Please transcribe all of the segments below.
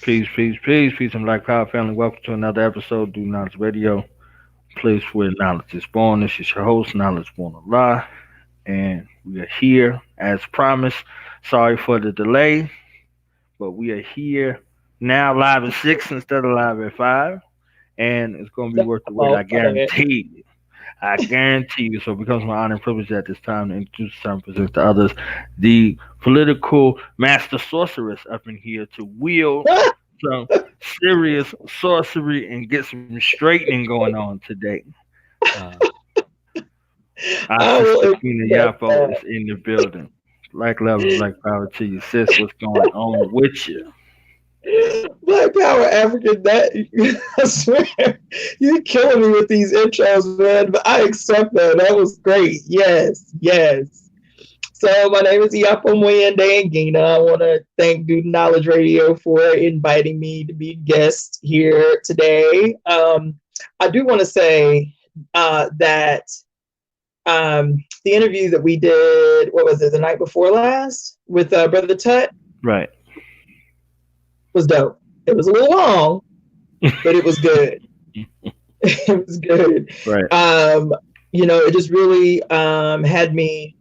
Peace, peace, peace, peace, and Black Power family. Welcome to another episode of Do Knowledge Radio, place where knowledge is born. This is your host, Knowledge Born Allah, and we are here as promised. Sorry for the delay, but we are here now live at 6 instead of live at 5, and it's going to be That's worth my the wait. I fault. My bad. guarantee you. I guarantee you. So it becomes my honor and privilege at this time to introduce some present to others the political master sorceress up in here to wield some serious sorcery and get some straightening going on today. Uh, our I sister will Ngina accept Iyapo that. is in the building. Black love and black power to you, sis. What's going on with you? Black Power African, that I swear, you're killing me with these intros, man. But I accept that. That was great. Yes, yes. So my name is Iyapo Moyende and Ngina. I want to thank Do Knowledge Radio for inviting me to be a guest here today. I do want to say that the interview that we did, what was it, the night before last with Brother Tut Right. was dope. It was a little long, but it was good. It was good. Right. It just really had me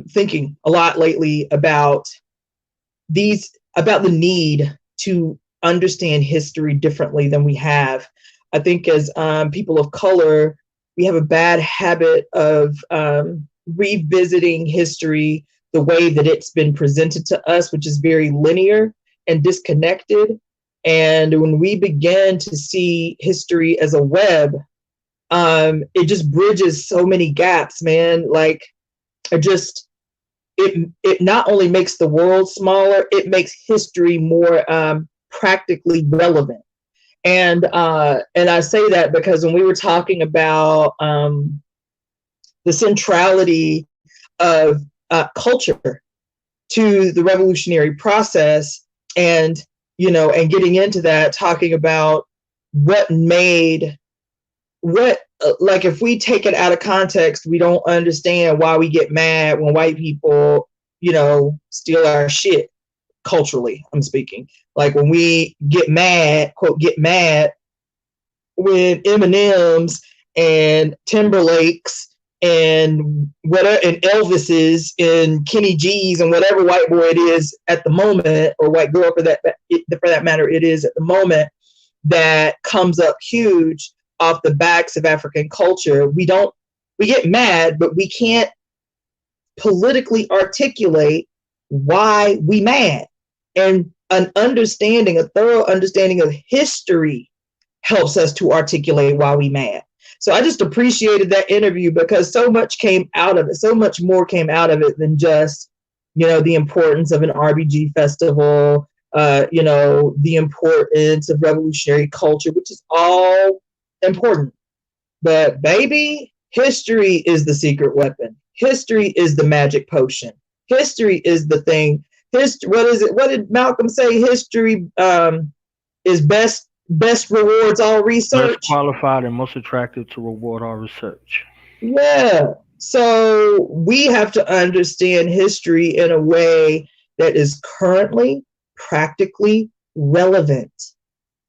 thinking a lot lately about about the need to understand history differently than we have. I think as people of color, we have a bad habit of revisiting history the way that it's been presented to us, which is very linear and disconnected. And when we begin to see history as a web, it just bridges so many gaps, man. Like, it not only makes the world smaller, it makes history more practically relevant. And I say that because when we were talking about the centrality of culture to the revolutionary process, and and getting into that, talking about what like if we take it out of context, we don't understand why we get mad when white people steal our shit. Culturally, I'm speaking. Like when we get mad, quote, get mad when Eminems and Timberlakes and whatever, and Elvises and Kenny G's and whatever white boy it is at the moment, or white girl for that matter, it is at the moment, that comes up huge off the backs of African culture. We get mad, but we can't politically articulate why we mad. And a thorough understanding of history helps us to articulate why we mad. So I just appreciated that interview because so much came out of it. So much more came out of it than just, the importance of an RBG festival, the importance of revolutionary culture, which is all important. But baby, history is the secret weapon. History is the magic potion. History is the thing. History. What is it? What did Malcolm say? History is best rewards all Best research. qualified and most attractive to reward our research. Yeah. So we have to understand history in a way that is currently practically relevant,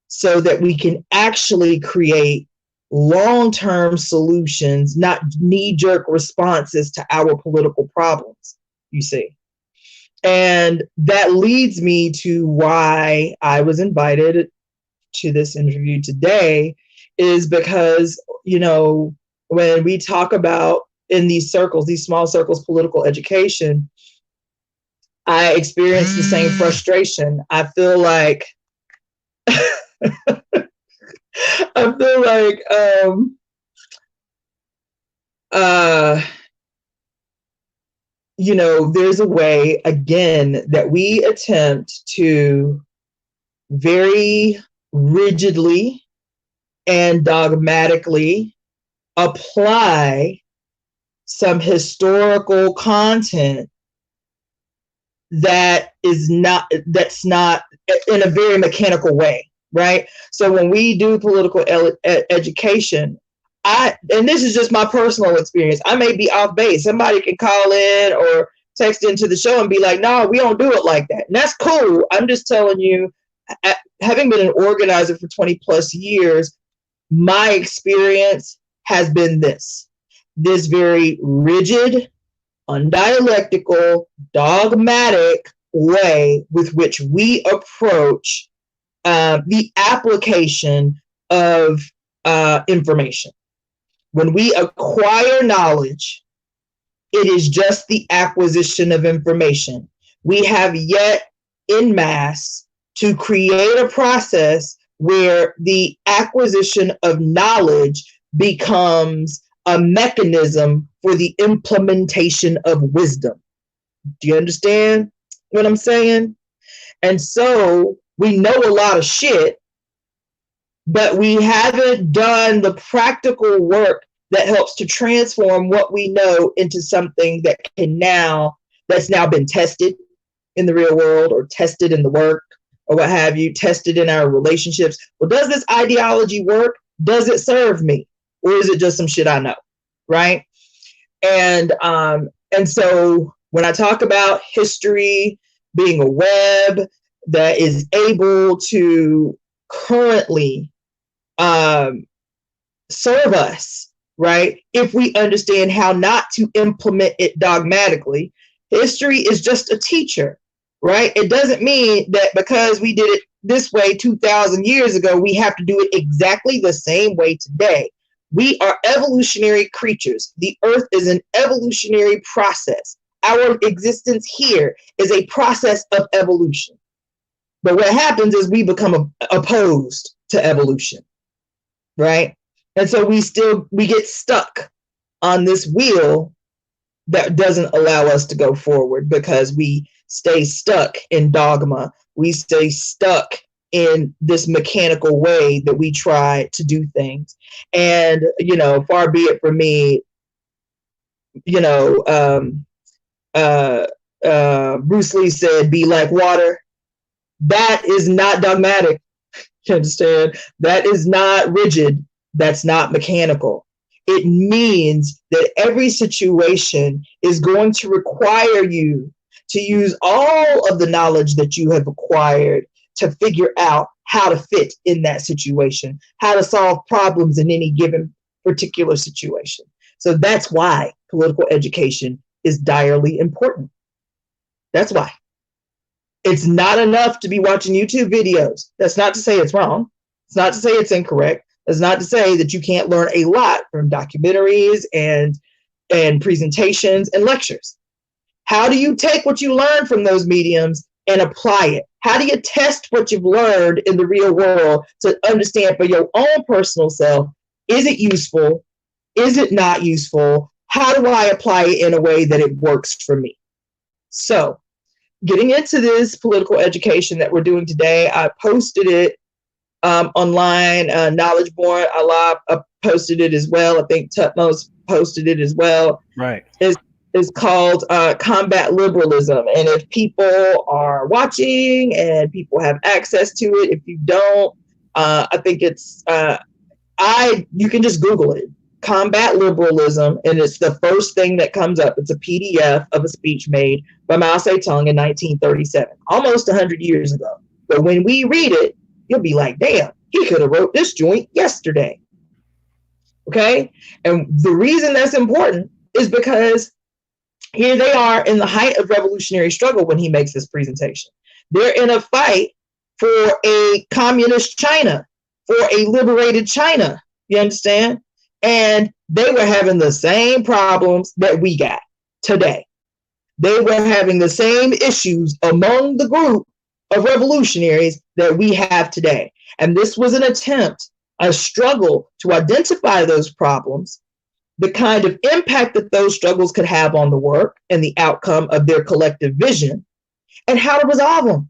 so that we can actually create long-term solutions, not knee-jerk responses to our political problems, you see. And that leads me to why I was invited to this interview today, is because, when we talk about in these circles, these small circles, political education, I experience the same frustration. I feel like I feel like there's a way, again, that we attempt to very rigidly and dogmatically apply some historical content that's not in a very mechanical way, right? So when we do political education, and this is just my personal experience, I may be off base. Somebody can call in or text into the show and be like, no, we don't do it like that. And that's cool. I'm just telling you having been an organizer for 20 plus years, my experience has been this very rigid, undialectical, dogmatic way with which we approach the application of information. When we acquire knowledge, it is just the acquisition of information. We have yet en masse to create a process where the acquisition of knowledge becomes a mechanism for the implementation of wisdom. Do you understand what I'm saying? And so we know a lot of shit, but we haven't done the practical work that helps to transform what we know into something that's now been tested in the real world, or tested in the work, or what have you, tested in our relationships. Well, does this ideology work? Does it serve me? Or is it just some shit I know? Right? And so when I talk about history being a web that is able to currently serve us, right? If we understand how not to implement it dogmatically, history is just a teacher, right? It doesn't mean that because we did it this way 2,000 years ago, we have to do it exactly the same way today. We are evolutionary creatures. The earth is an evolutionary process. Our existence here is a process of evolution. But what happens is we become opposed to evolution, right? And so we get stuck on this wheel that doesn't allow us to go forward, because we stay stuck in dogma. We stay stuck in this mechanical way that we try to do things. And, far be it from me, Bruce Lee said, be like water. That is not dogmatic. You understand? That is not rigid. That's not mechanical. It means that every situation is going to require you to use all of the knowledge that you have acquired to figure out how to fit in that situation, how to solve problems in any given particular situation. So that's why political education is direly important. That's why. It's not enough to be watching YouTube videos. That's not to say it's wrong. It's not to say it's incorrect. That's not to say that you can't learn a lot from documentaries and presentations and lectures. How do you take what you learn from those mediums and apply it? How do you test what you've learned in the real world to understand for your own personal self? Is it useful? Is it not useful? How do I apply it in a way that it works for me? So, getting into this political education that we're doing today, I posted it online. Knowledge Born Allah posted it as well. I think Tutmos posted it as well. Right. It's called Combat Liberalism. And if people are watching and people have access to it, if you don't, I think it's you can just Google it. Combat Liberalism, and it's the first thing that comes up. It's a PDF of a speech made by Mao Zedong in 1937, almost 100 years ago. But when we read it, you'll be like, damn, he could have wrote this joint yesterday. Okay? And the reason that's important is because here they are in the height of revolutionary struggle when he makes this presentation. They're in a fight for a communist China, for a liberated China. You understand? And they were having the same problems that we got today. They were having the same issues among the group of revolutionaries that we have today. And this was an attempt, a struggle to identify those problems, the kind of impact that those struggles could have on the work and the outcome of their collective vision, and how to resolve them,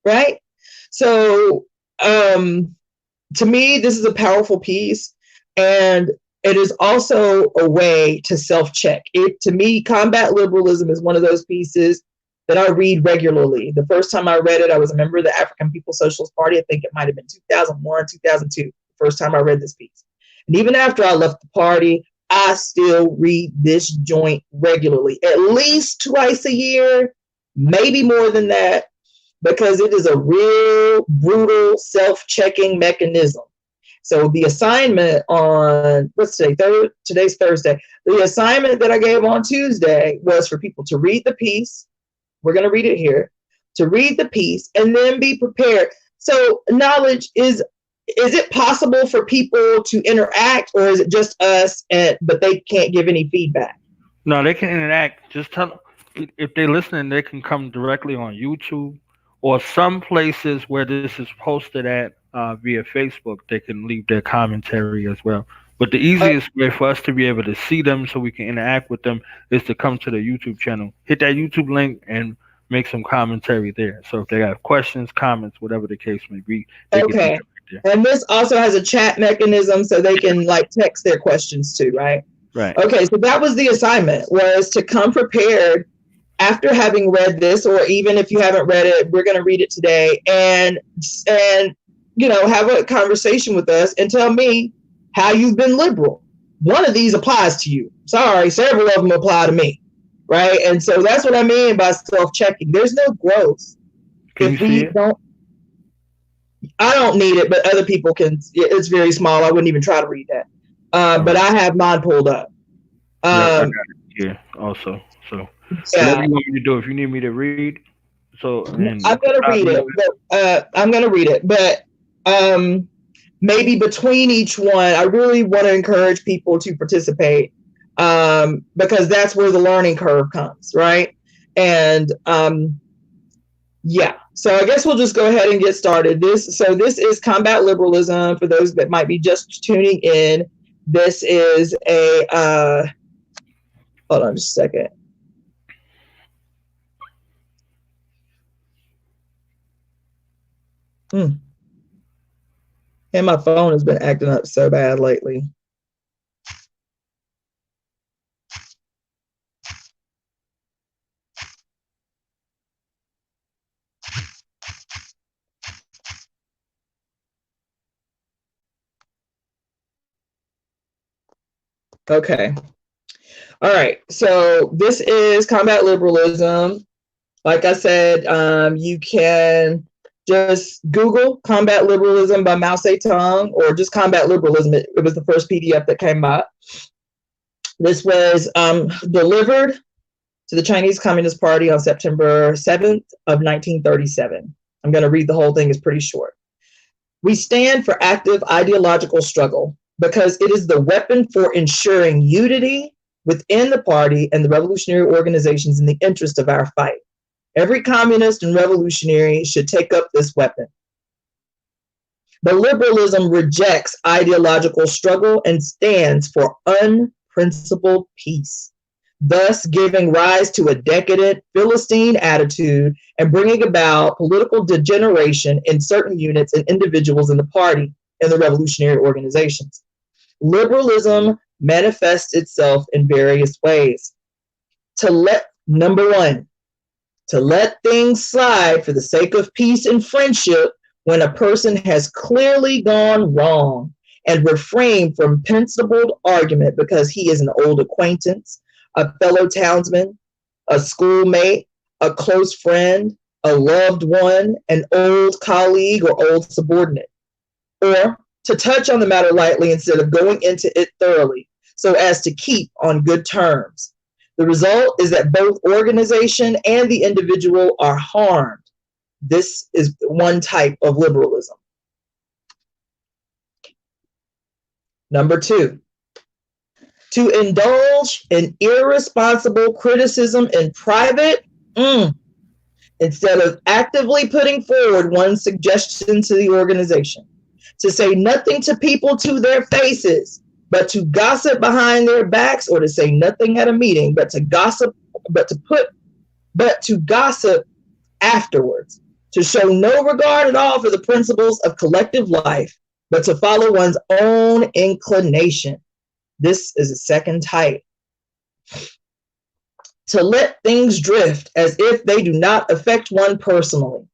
right? So to me, this is a powerful piece. And it is also a way to self-check. To me, Combat Liberalism is one of those pieces that I read regularly. The first time I read it, I was a member of the African People's Socialist Party. I think it might have been 2001, 2002, the first time I read this piece. And even after I left the party, I still read this joint regularly, at least twice a year, maybe more than that. because it is a real brutal self-checking mechanism. So the assignment on, what's today? Today's Thursday. The assignment that I gave on Tuesday was for people to read the piece. We're going to read it here. To read the piece and then be prepared. So knowledge is it possible for people to interact, or is it just us but they can't give any feedback? No, they can interact. Just tell if they're listening, they can come directly on YouTube or some places where this is posted at via Facebook. They can leave their commentary as well. But the Uh, easiest way for us to be able to see them so we can interact with them is to come to the YouTube channel, hit that YouTube link, and make some commentary there. So if they have questions, comments, whatever the case may be, they can do that okay. right And this also has a chat mechanism so they can like text their questions too, right? there. Right. Okay, so that was the assignment, was to come prepared after having read this, or even if you haven't read it, we're going to read it today, and have a conversation with us and tell me how you've been liberal. One of these applies to you. Sorry, several of them apply to me, right? And so that's what I mean by self-checking. There's no growth Can you if see we it? don't. I don't need it, but other people can. It's very small. I wouldn't even try to read that. All But right. I have mine pulled up. Yep, I got Um, it here also. So whatever yeah, you want me to do, if you need me to read, so and I'm you can gonna stop read me. it. But I'm gonna read it, but um, maybe between each one, I really want to encourage people to participate, because that's where the learning curve comes, right? And yeah, so I guess we'll just go ahead and get started. This is combat liberalism. For those that might be just tuning in, this is a hold on just a second. And my phone has been acting up so bad lately. Okay. All right. So this is combat liberalism. Like I said, you can just Google combat liberalism by Mao Zedong, or just combat liberalism. It was the first PDF that came up. This was delivered to the Chinese Communist Party on September 7th of 1937. I'm going to read the whole thing. It's pretty short. We stand for active ideological struggle because it is the weapon for ensuring unity within the party and the revolutionary organizations in the interest of our fight. Every communist and revolutionary should take up this weapon. But liberalism rejects ideological struggle and stands for unprincipled peace, thus giving rise to a decadent Philistine attitude and bringing about political degeneration in certain units and individuals in the party and the revolutionary organizations. Liberalism manifests itself in various ways. Number one, to let things slide for the sake of peace and friendship when a person has clearly gone wrong, and refrain from principled argument because he is an old acquaintance, a fellow townsman, a schoolmate, a close friend, a loved one, an old colleague or old subordinate. Or to touch on the matter lightly instead of going into it thoroughly so as to keep on good terms. The result is that both organization and the individual are harmed. This is one type of liberalism. Number two, to indulge in irresponsible criticism in private, instead of actively putting forward one's suggestion to the organization. To say nothing to people to their faces, but to gossip behind their backs, or to say nothing at a meeting, but to gossip afterwards. To show no regard at all for the principles of collective life, but to follow one's own inclination. This is a second type. To let things drift as if they do not affect one personally.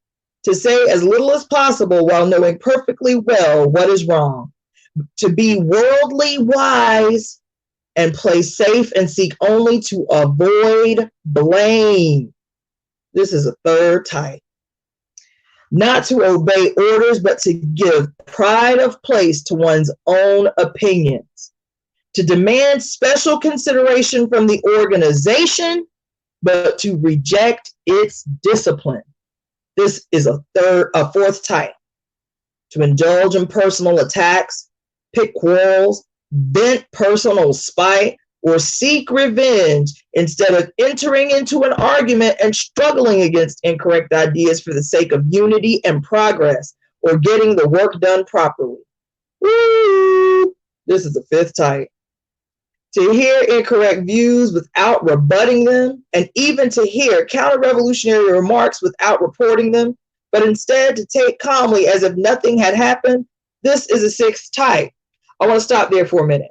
To say as little as possible while knowing perfectly well what is wrong. To be worldly wise and play safe and seek only to avoid blame. This is a third type. not to obey orders, but to give pride of place to one's own opinions, to demand special consideration from the organization, but to reject its discipline. This is a fourth type. To indulge in personal attacks, pick quarrels, vent personal spite, or seek revenge instead of entering into an argument and struggling against incorrect ideas for the sake of unity and progress or getting the work done properly. Woo! This is the fifth type. To hear incorrect views without rebutting them, and even to hear counter-revolutionary remarks without reporting them, but instead to take calmly as if nothing had happened. This is a sixth type. I want to stop there for a minute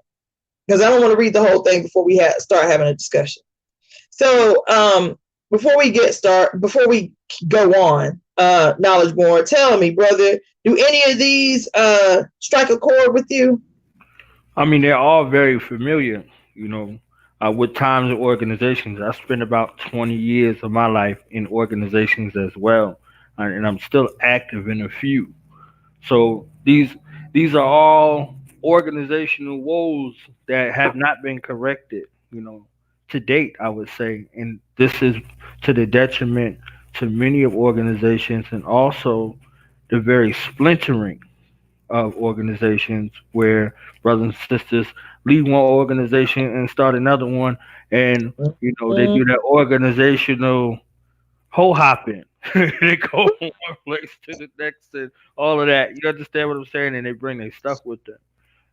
because I don't want to read the whole thing before we start having a discussion. So before we go on, Knowledge Born, tell me, brother, do any of these strike a chord with you? I mean, they're all very familiar, you know, with times and organizations. I spent about 20 years of my life in organizations as well, and I'm still active in a few. So these are all organizational woes that have not been corrected, to date, I would say, and this is to the detriment to many of organizations and also the very splintering of organizations where brothers and sisters leave one organization and start another one, and they Mm-hmm. do that organizational hoe hopping. They go from one place to the next and all of that. You understand what I'm saying? And they bring their stuff with them.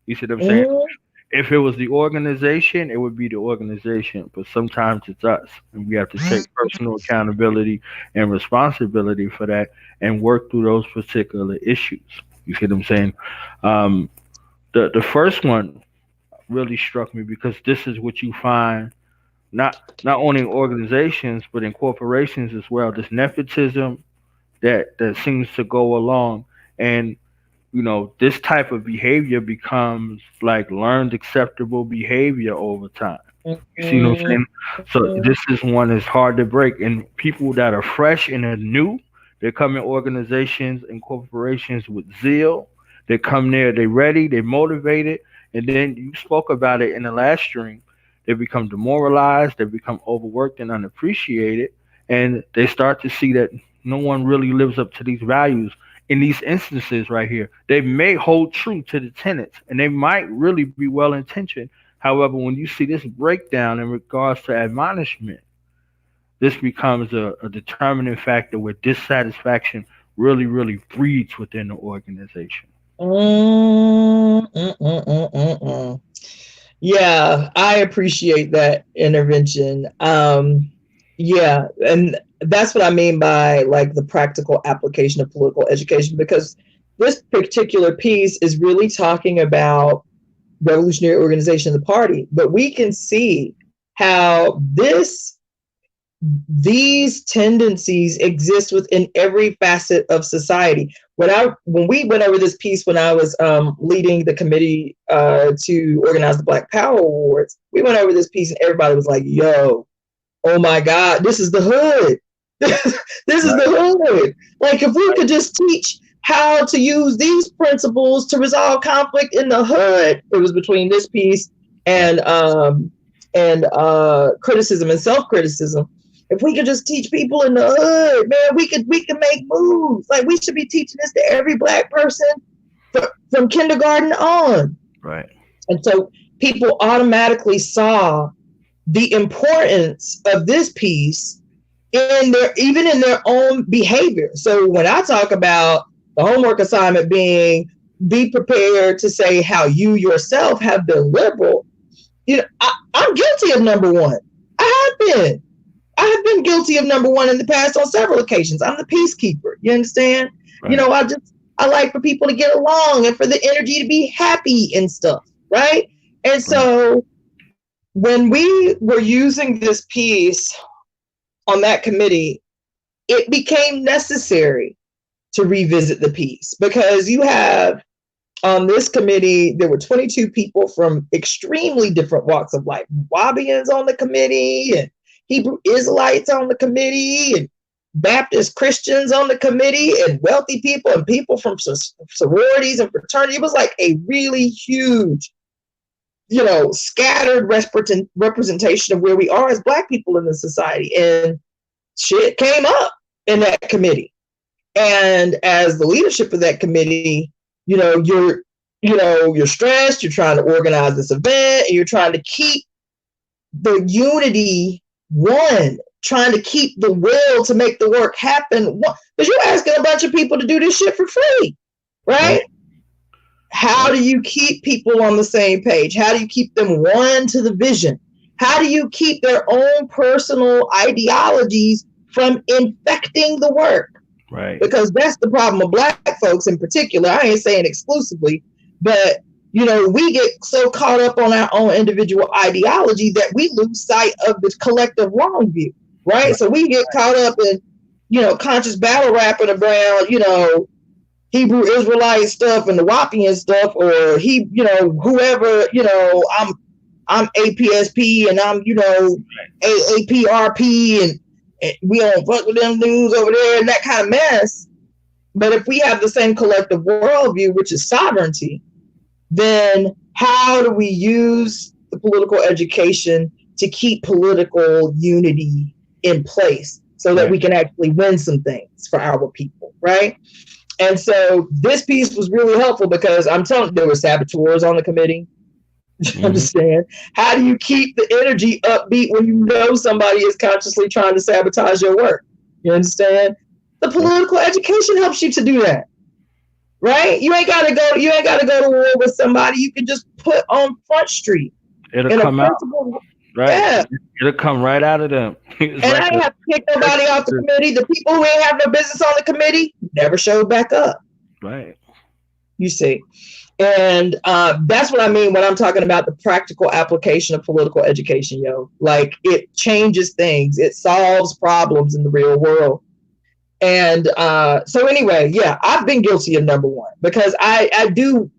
You see what I'm saying? Mm-hmm. If it was the organization, it would be the organization. But sometimes it's us, and we have to take personal accountability and responsibility for that and work through those particular issues. You see what I'm saying? Um, the first one really struck me because this is what you find not only in organizations but in corporations as well. This nepotism that seems to go along, and this type of behavior becomes like learned acceptable behavior over time. You see what I'm Mm-hmm. saying? So this is one that's hard to break. And people that are fresh and are new, they come in organizations and corporations with zeal. They come there, they ready, they motivated, and then you spoke about it in the last stream. They become demoralized, they become overworked and unappreciated, and they start to see that no one really lives up to these values. In these instances right here, they may hold true to the tenets and they might really be well intentioned. However, when you see this breakdown in regards to admonishment, this becomes a determining factor where dissatisfaction really, really breeds within the organization. Mm, mm, mm, mm, mm, mm. Yeah, I appreciate that intervention. Yeah, and that's what I mean by like the practical application of political education, because this particular piece is really talking about revolutionary organization of the party, but we can see how these tendencies exist within every facet of society. When we went over this piece when I was leading the committee to organize the Black Power Awards, we went over this piece and everybody was like, "Yo, oh my God, this is the hood. This is Right. the hood. Like if we could just teach how to use these principles to resolve conflict in the hood." It was between this piece Right. and criticism and self-criticism. If we could just teach people in the hood, man, we could make moves. Like we should be teaching this to every Black person from kindergarten on. Right. And so people automatically saw the importance of this piece in their even in their own behavior. So when I talk about the homework assignment being be prepared to say how you yourself have been liberal, I'm guilty of number one. I have been. I have been guilty of number one in the past on several occasions. I'm the peacekeeper. You understand? Right. I like for people to get along and for the energy to be happy and stuff, right? And Right. so when we were using this piece on that committee, it became necessary to revisit the piece because you have on this committee, there were 22 people from extremely different walks of life. Wabians on the committee and Hebrew Israelites on the committee and Baptist Christians on the committee and wealthy people and people from sororities and fraternities. It was like a really huge, scattered representation of where we are as Black people in the society. And shit came up in that committee. And as the leadership of that committee, you're stressed, you're trying to organize this event, and you're trying to keep the unity one, trying to keep the will to make the work happen. Because you're asking a bunch of people to do this shit for free, right? How do you keep people on the same page? How do you keep them one to the vision? How do you keep their own personal ideologies from infecting the work? Right. Because that's the problem with Black folks in particular. I ain't saying exclusively, but we get so caught up on our own individual ideology that we lose sight of the collective wrong view, right? So we get caught up in, conscious battle rapping around, Hebrew Israelite stuff and the Wapian stuff, or whoever, I'm APSP and I'm, AAPRP and we don't fuck with them dudes over there and that kind of mess. But if we have the same collective worldview, which is sovereignty, then how do we use the political education to keep political unity in place so that we can actually win some things for our people, right? And so this piece was really helpful because I'm telling you, there were saboteurs on the committee. Understand? How do you keep the energy upbeat when you know somebody is consciously trying to sabotage your work? You understand? The political education helps you to do that, right? You ain't gotta go to war with somebody. You can just put on Front Street. It'll come out. Right. Yeah. It'll come right out of them. And I ain't have to kick nobody off the committee. The people who ain't have no business on the committee never showed back up. Right. You see. And that's what I mean when I'm talking about the practical application of political education, yo. Like, it changes things. It solves problems in the real world. And so anyway, yeah, I've been guilty of number one because I do,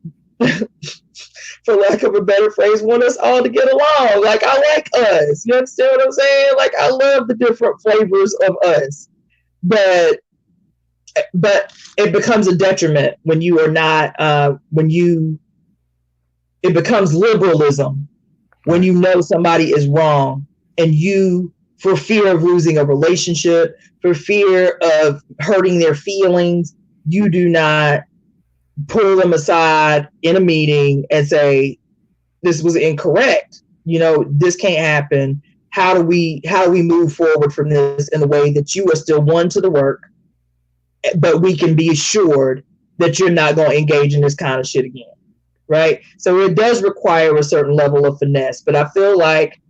for lack of a better phrase, want us all to get along. Like, I like us. You understand what I'm saying? Like, I love the different flavors of us. But it becomes a detriment when you are not, it becomes liberalism when you know somebody is wrong and you, for fear of losing a relationship, for fear of hurting their feelings, you do not pull them aside in a meeting and say, this was incorrect. This can't happen. How do we move forward from this in a way that you are still one to the work, but we can be assured that you're not going to engage in this kind of shit again, right? So it does require a certain level of finesse, but I feel like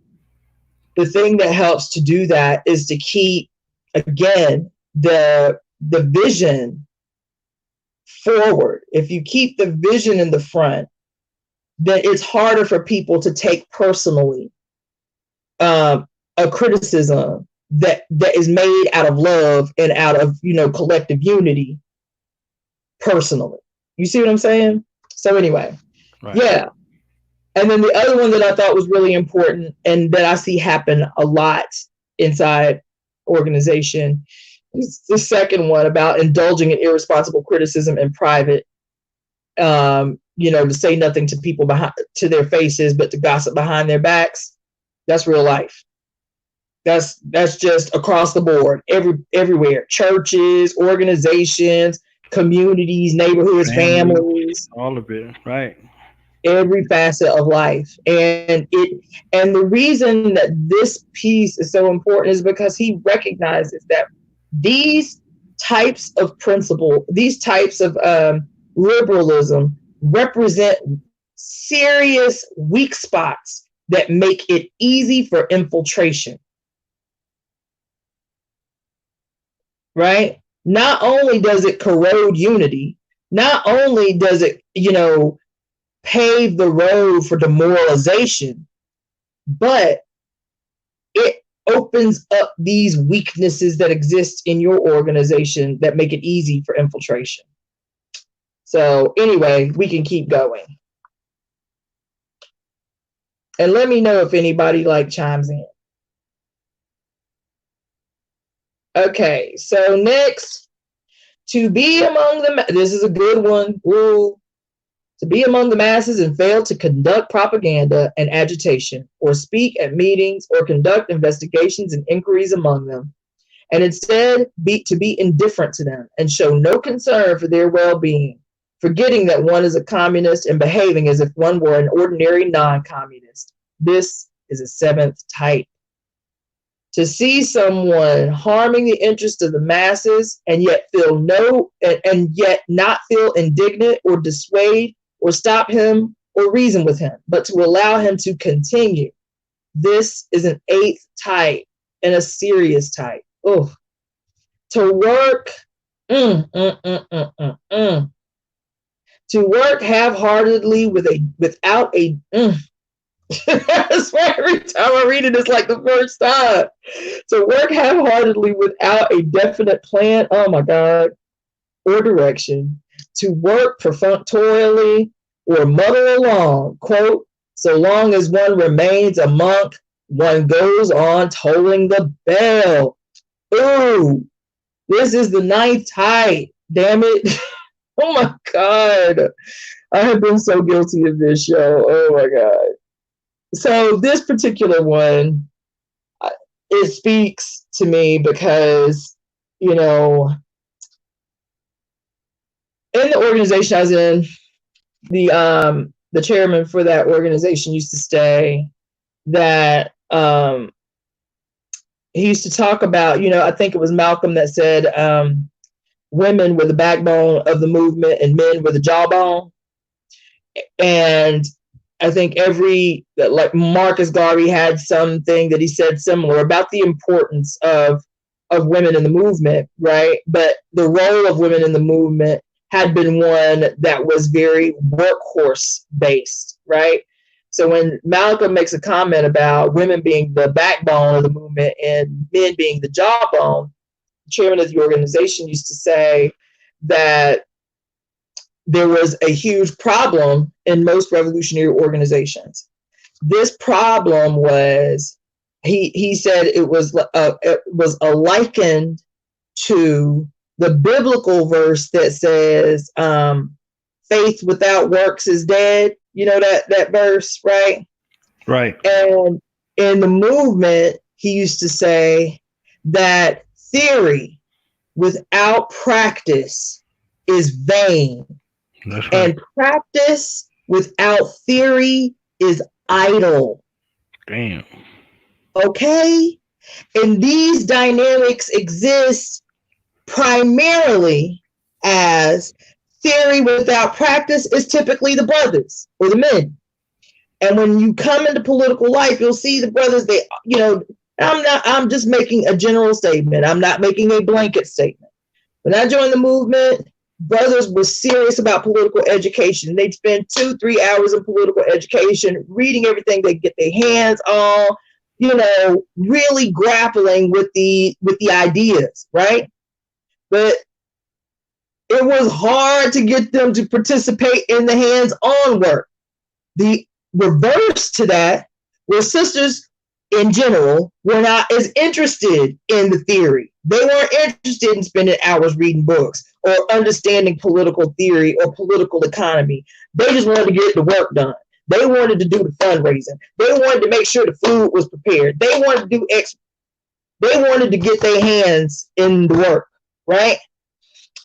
the thing that helps to do that is to keep, again, the vision forward. If you keep the vision in the front, then it's harder for people to take personally a criticism that is made out of love and out of, collective unity personally. You see what I'm saying? So anyway, yeah. And then the other one that I thought was really important and that I see happen a lot inside organization is the second one about indulging in irresponsible criticism in private. To say nothing to people to their faces, but to gossip behind their backs. That's real life. That's just across the board, everywhere. Churches, organizations, communities, neighborhoods, families. All of it, right. Every facet of life. And the reason that this piece is so important is because he recognizes that these types of principle, these types of liberalism represent serious weak spots that make it easy for infiltration. Right? Not only does it corrode unity, not only does it, pave the road for demoralization, but it opens up these weaknesses that exist in your organization that make it easy for infiltration. So anyway, we can keep going. And let me know if anybody chimes in. Okay, so next, to be among the, this is a good one. Ooh. To be among the masses and fail to conduct propaganda and agitation, or speak at meetings, or conduct investigations and inquiries among them, and instead to be indifferent to them and show no concern for their well-being, forgetting that one is a communist and behaving as if one were an ordinary non-communist. This is a seventh type. To see someone harming the interest of the masses and yet feel and yet not feel indignant or dissuade or stop him or reason with him, but to allow him to continue. This is an eighth type and a serious type. Oh, to work, to work half-heartedly without a. I swear every time I read it, it's like the first time. To work half-heartedly without a definite plan. Oh my God. Or direction. To work perfunctorily or muddle along. Quote, so long as one remains a monk, one goes on tolling the bell. Ooh, this is the ninth type. Damn it. Oh my God. I have been so guilty of this show. Oh my God. So this particular one, it speaks to me because, you know, in the organization I was in, the chairman for that organization used to say that he used to talk about, I think it was Malcolm that said women were the backbone of the movement and men were the jawbone. And I think like Marcus Garvey had something that he said similar about the importance of women in the movement, right? But the role of women in the movement had been one that was very workhorse based, right? So when Malcolm makes a comment about women being the backbone of the movement and men being the jawbone, the chairman of the organization used to say that there was a huge problem in most revolutionary organizations. This problem was, he said it was likened to the biblical verse that says, faith without works is dead. You know that verse, right? Right. And in the movement, he used to say that theory without practice is vain. That's right. And practice without theory is idle. Damn. Okay? And these dynamics exist primarily as theory without practice is typically the brothers or the men. And when you come into political life, you'll see the brothers, I'm just making a general statement. I'm not making a blanket statement. When I joined the movement, brothers were serious about political education. They'd spend 2-3 hours in political education, reading everything they get their hands on, really grappling with the ideas, right? But it was hard to get them to participate in the hands-on work. The reverse to that were sisters in general were not as interested in the theory. They weren't interested in spending hours reading books or understanding political theory or political economy. They just wanted to get the work done. They wanted to do the fundraising. They wanted to make sure the food was prepared. They wanted to do They wanted to get their hands in the work, right?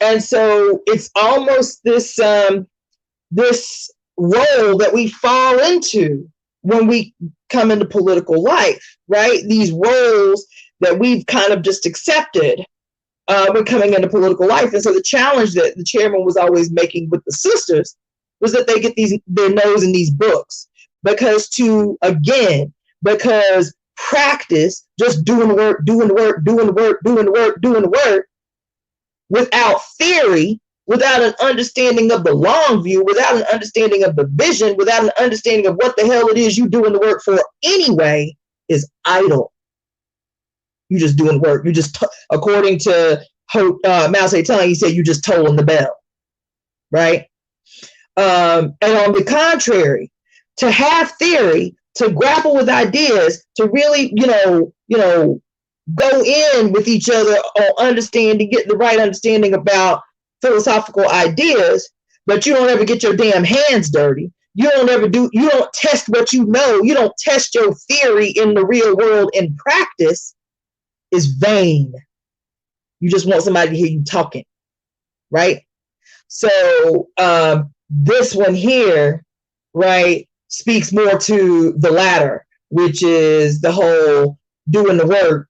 And so it's almost this this role that we fall into when we come into political life, right? These roles that we've kind of just accepted when coming into political life. And so the challenge that the chairman was always making with the sisters was that they get their nose in these books because practice, just doing the work without theory, without an understanding of the long view, without an understanding of the vision, without an understanding of what the hell it is you're doing the work for anyway, is idle. You just doing work. You just, according to Mao Zedong, he said, you just tolling the bell, right? And on the contrary, to have theory, to grapple with ideas, to really, go in with each other on understanding, get the right understanding about philosophical ideas, but you don't ever get your damn hands dirty. You don't test what you know. You don't test your theory in the real world in practice, is vain. You just want somebody to hear you talking, right? So this one here, right, speaks more to the latter, which is the whole doing the work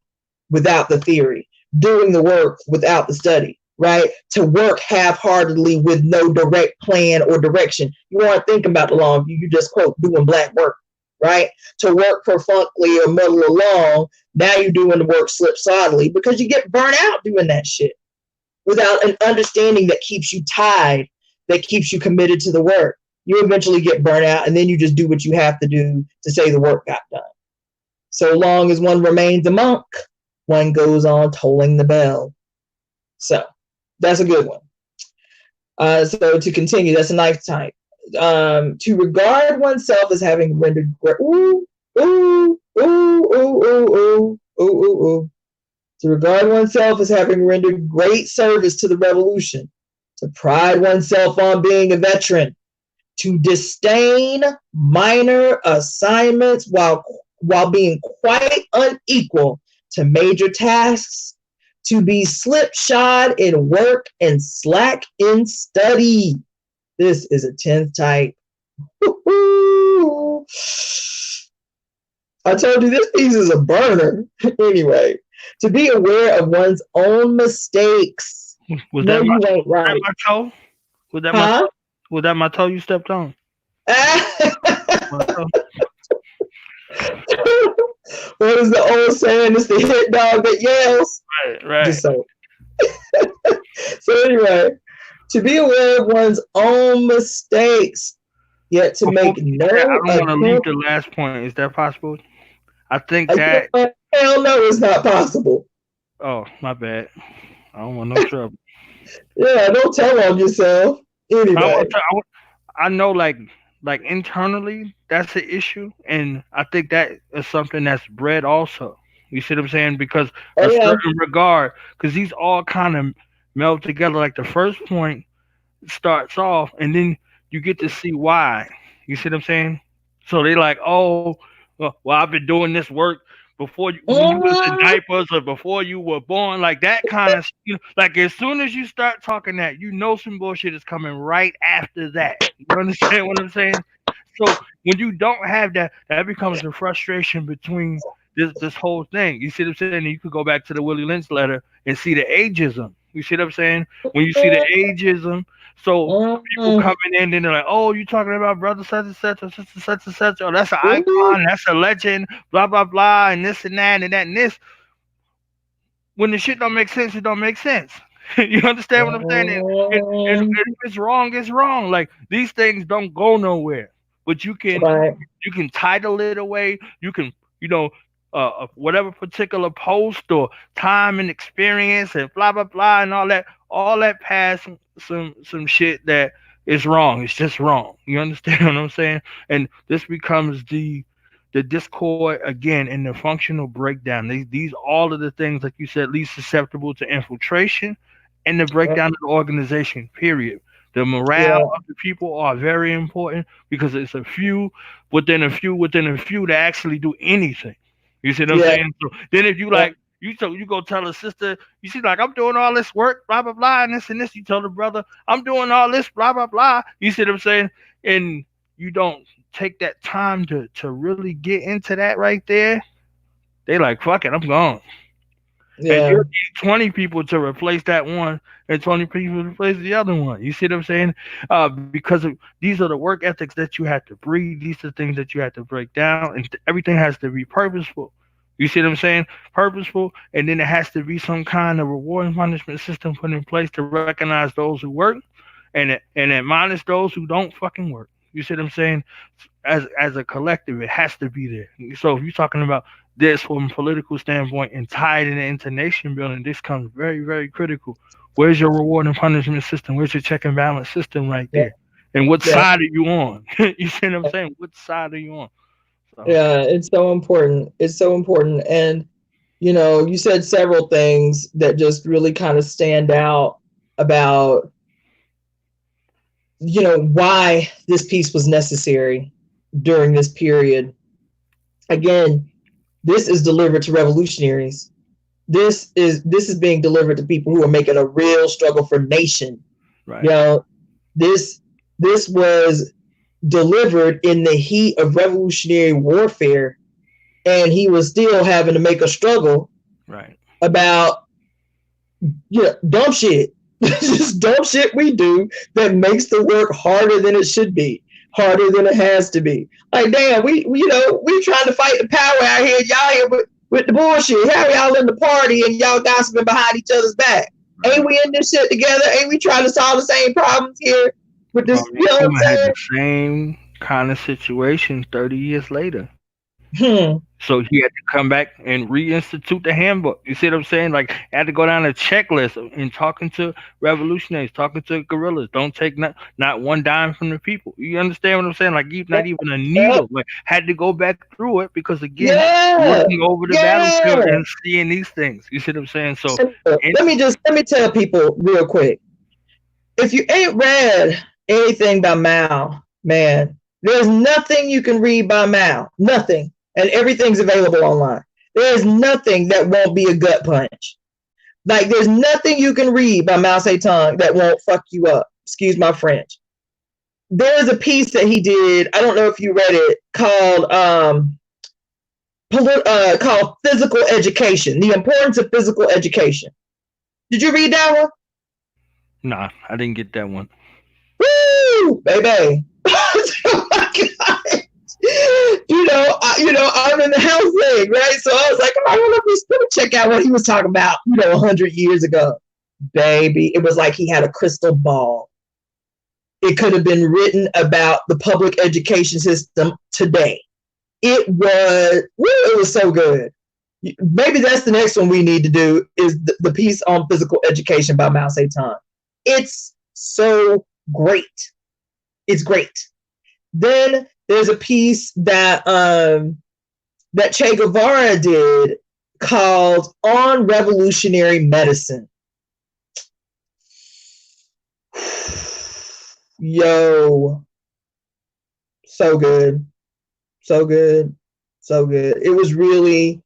without the theory, doing the work without the study, right? To work half-heartedly with no direct plan or direction. You want to think about the long view, you just quote doing black work, right? To work perfunctly or muddle along, now you're doing the work slipsodely because you get burnt out doing that shit without an understanding that keeps you tied, that keeps you committed to the work. You eventually get burnt out, and then you just do what you have to do to say the work got done. So long as one remains a monk, one goes on tolling the bell. So that's a good one. So to continue, that's a knife type. To regard oneself as having rendered to regard oneself as having rendered great service to the revolution, to pride oneself on being a veteran, to disdain minor assignments while being quite unequal to major tasks, to be slipshod in work and slack in study. This is a 10th type. I told you this piece is a burner. Anyway, to be aware of one's own mistakes. Was No, that you ain't that right. my toe? Was that my Huh? toe? Was that my toe you stepped on? My toe. What is the old saying? It's the hit dog that yells. Right, right. Just so. So anyway, to be aware of one's own mistakes, yet to Before make we get to that, no I don't want to leave attempt. the last point. Is that possible? I think that. Hell no, it's not possible. Oh, my bad. I don't want no trouble. Yeah, don't tell on yourself. I want Anyway. to. I know, like internally, that's an issue, and I think that is something that's bred also. You see what I'm saying? Because Oh a yeah. certain regard, because these all kind of meld together. Like the first point starts off, and then you get to see why. You see what I'm saying? So they like, oh, well, I've been doing this work before you, when you was in Mhm. diapers or before you were born, like that kind of, like as soon as you start talking that, some bullshit is coming right after that. You understand what I'm saying? So when you don't have that, that becomes a frustration between this whole thing. You see what I'm saying? And you could go back to the Willie Lynch letter and see the ageism. You see what I'm saying? When you see the ageism, so people Mhm. coming in and they're like, "Oh, you talking about brother such and such or sister such and such? Oh, that's an Mhm. icon, that's a legend, blah blah blah, and this and that and that and this." When the shit don't make sense, it don't make sense. You understand what I'm saying? And if it's wrong, it's wrong. Like these things don't go nowhere. But Right. you can title it away. You can you know whatever particular post or time and experience and blah blah blah and all that past some shit that is wrong. It's just wrong. You understand what I'm saying? And this becomes the discord again and the functional breakdown. These all of the things, like you said, least susceptible to infiltration and the breakdown of the organization. Period. The morale Yeah. of the people are very important because it's a few within a few within a few that actually do anything. You see what I'm Yeah. saying? So then if you Yeah. like you go tell a sister, you see like I'm doing all this work, blah blah blah, and this. You tell the brother, I'm doing all this, blah blah blah. You see what I'm saying? And you don't take that time to really get into that right there. They like fuck it, I'm gone. And you Yeah. need 20 people to replace that one and 20 people to replace the other one. You see what I'm saying? Because these are the work ethics that you have to breed. These are the things that you have to break down, and everything has to be purposeful. You see what I'm saying? Purposeful, and then there has to be some kind of reward and punishment system put in place to recognize those who work and admonish those who don't fucking work. You see what I'm saying? As a collective, it has to be there. So if you're talking about this from a political standpoint and tied it into nation building, this comes very, very critical. Where's your reward and punishment system? Where's your check and balance system right Yeah. there? And what Yeah. side are you on? You see what I'm saying? What side are you on? So Yeah. It's so important. It's so important. And You said several things that just really kind of stand out about, why this piece was necessary during this period. Again, this is delivered to revolutionaries. This is being delivered to people who are making a real struggle for nation. Right. You know, this this was delivered in the heat of revolutionary warfare, and he was still having to make a struggle Right. about dumb shit. Just dumb shit we do that makes the work harder than it should be, harder than it has to be. Like, damn, we trying to fight the power out here. Y'all here with the bullshit. How y'all in the party and y'all gossiping behind each other's back? Right. Ain't we in this shit together? Ain't we trying to solve the same problems here with this? You know what I'm Nkrumah had saying? the same kind of situation 30 years later. Hmm. So he had to come back and reinstitute the handbook. You see what I'm saying? Like, I had to go down a checklist and talking to revolutionaries, talking to guerrillas. Don't take not one dime from the people. You understand what I'm saying? Like, not even a Yep. needle. Like, had to go back through it because, again, Yeah. looking over the battlefield Yeah. and seeing these things. You see what I'm saying? So, and Let me tell people real quick. If you ain't read anything by Mao, man, there's nothing you can read by Mao. Nothing. And everything's available online. There's nothing that won't be a gut punch. Like, there's nothing you can read by Mao Zedong that won't fuck you up. Excuse my French. There's a piece that he did. I don't know if you read it, called Physical Education, the importance of physical education. Did you read that one? nah, I didn't get that one. Woo, baby. Oh my God. I'm in the house thing, right? So I was like, I want to check out what he was talking about, 100 years ago. Baby, it was like he had a crystal ball. It could have been written about the public education system today. It was so good. Maybe that's the next one we need to do, is the piece on physical education by Mao Zedong. It's so great. It's great. Then there's a piece that Che Guevara did called On Revolutionary Medicine. Yo, so good. So good. So good. It was really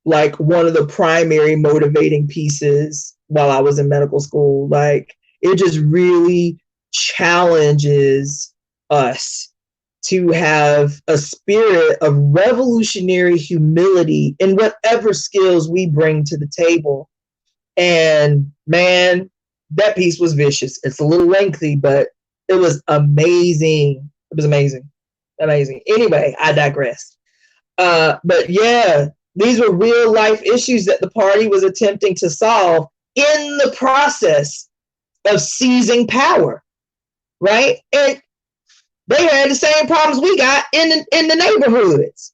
like one of the primary motivating pieces while I was in medical school. Like, it just really challenges us to have a spirit of revolutionary humility in whatever skills we bring to the table. And man, that piece was vicious. It's a little lengthy, but it was amazing. It was amazing. Amazing. Anyway, I digress. But yeah, these were real life issues that the party was attempting to solve in the process of seizing power, right? And they had the same problems we got in the neighborhoods.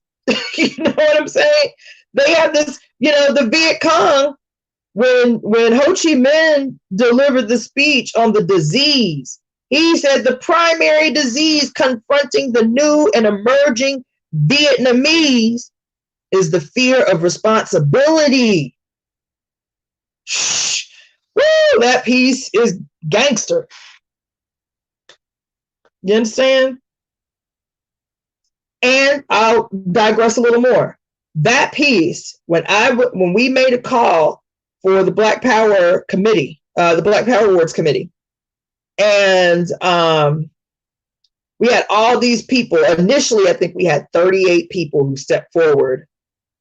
You know what I'm saying? They have this, the Viet Cong, when Ho Chi Minh delivered the speech on the disease, he said the primary disease confronting the new and emerging Vietnamese is the fear of responsibility. Woo, that piece is gangster. You understand? And I'll digress a little more. That piece, when we made a call for the Black Power Committee, the Black Power Awards Committee, and we had all these people. Initially, I think we had 38 people who stepped forward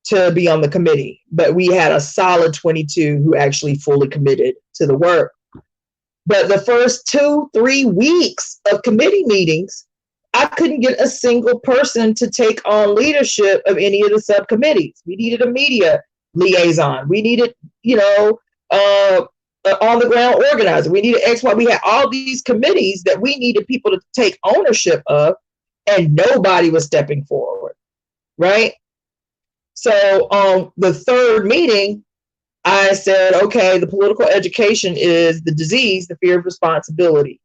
to be on the committee, but we had a solid 22 who actually fully committed to the work. But the first 2-3 weeks of committee meetings, I couldn't get a single person to take on leadership of any of the subcommittees. We needed a media liaison. We needed, on the ground organizer. We needed XY. We had all these committees that we needed people to take ownership of, and nobody was stepping forward, right? So on the third meeting, I said, okay, the political education is the disease, the fear of responsibility.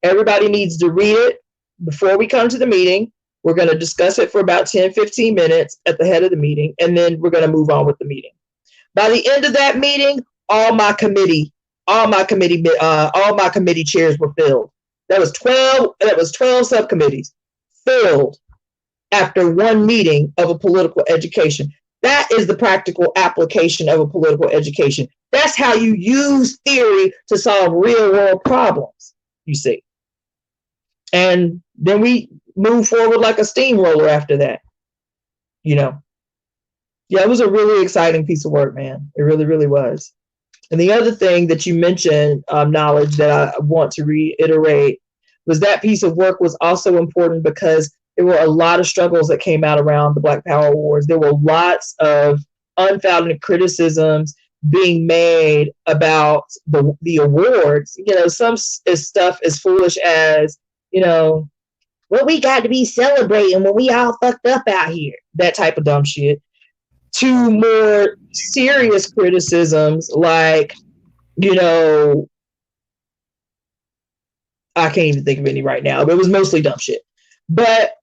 Everybody needs to read it before we come to the meeting. We're going to discuss it for about 10, 15 minutes at the head of the meeting, and then we're going to move on with the meeting. By the end of that meeting, all my committee chairs were filled. That was 12 subcommittees filled after one meeting of a political education. That is the practical application of a political education. That's how you use theory to solve real world problems, you see. And then we move forward like a steamroller after that, you know. Yeah, it was a really exciting piece of work, man. It really, really was. And the other thing that you mentioned, knowledge, that I want to reiterate was that piece of work was also important because there were a lot of struggles that came out around the Black Power Awards. There were lots of unfounded criticisms being made about the awards. You know, some stuff as foolish as, you know, well, we got to be celebrating when we all fucked up out here. That type of dumb shit. To more serious criticisms like, you know, I can't even think of any right now, but it was mostly dumb shit. But